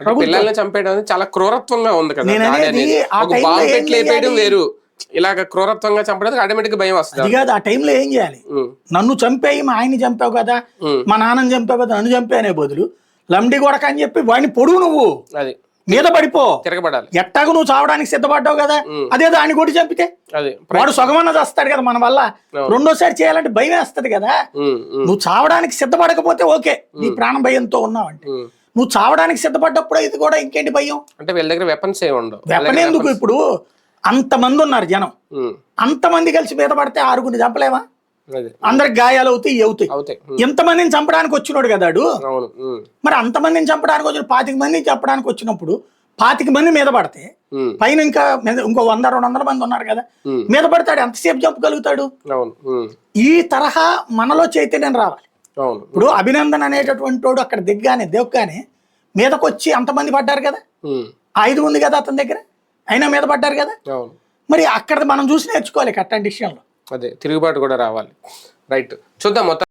పిల్లల్ని చంపేయడం అనేది చాలా క్రూరత్వంగా ఉంది కదా. ఆ ఒక బాంబు పెట్టి లేపేయడం వేరు, ఇలాగ క్రూరత్వంగా చంపడానికి ఆటోమేటిక్ గా భయం వస్తుంది. అది కాదు, ఆ టైంలో ఏం చేయాలి? నన్ను చంపేయి, మా ఆయన్ని చంపావు కదా, మా నాన్నని చంపావు కదా, నన్ను చంపే అనే బదులు లంబడి కొడక అని చెప్పి వాడిని పొడువు, నువ్వు అది మీద పడిపో, తిరగబడాలి. ఎట్టాగు నువ్వు చావడానికి సిద్ధపడ్డావు కదా, అదే దాన్ని కొట్టి చంపితే వాడు సగమన్నది వస్తాడు కదా మన వల్ల. రెండోసారి చేయాలంటే భయం వేస్తుంది కదా. నువ్వు చావడానికి సిద్ధపడకపోతే ఓకే, నీ ప్రాణం భయంతో ఉన్నావంటే. నువ్వు చావడానికి సిద్ధపడ్డప్పుడు ఇది కూడా ఇంకేంటి భయం? అంటే వీళ్ళ దగ్గర వెపన్స్ ఏమి ఉండవు. వెపన్ ఎందుకు? ఇప్పుడు అంతమంది ఉన్నారు జనం, అంతమంది కలిసి మీద పడితే 6గురిని చంపలేమా? అందరికి గాయాలు అవుతాయి. ఎంతమందిని చంపడానికి వచ్చినాడు కదా. మరి అంతమందిని చంపడానికి వచ్చిన 25 మందిని చంపడానికి వచ్చినప్పుడు 25 మంది మీద పడితే పైన ఇంకో 100-200 మంది ఉన్నారు కదా, మీద పడతాడు, ఎంతసేపు చంపగలుగుతాడు? ఈ తరహా మనలో చైతన్యం రావాలి. ఇప్పుడు అభినందన్ అనేటటువంటి వాడు అక్కడ దిగ్గానే మీదకొచ్చి అంతమంది పడ్డారు కదా, ఆయుధం ఉంది కదా అతని దగ్గర, అయినా మీద పడ్డారు కదా. మరి అక్కడ మనం చూసి నేర్చుకోవాలి అట్లాంటి విషయంలో. అదే తిరుగుబాటు కూడా రావాలి. రైట్, చూద్దాం మొత్తం.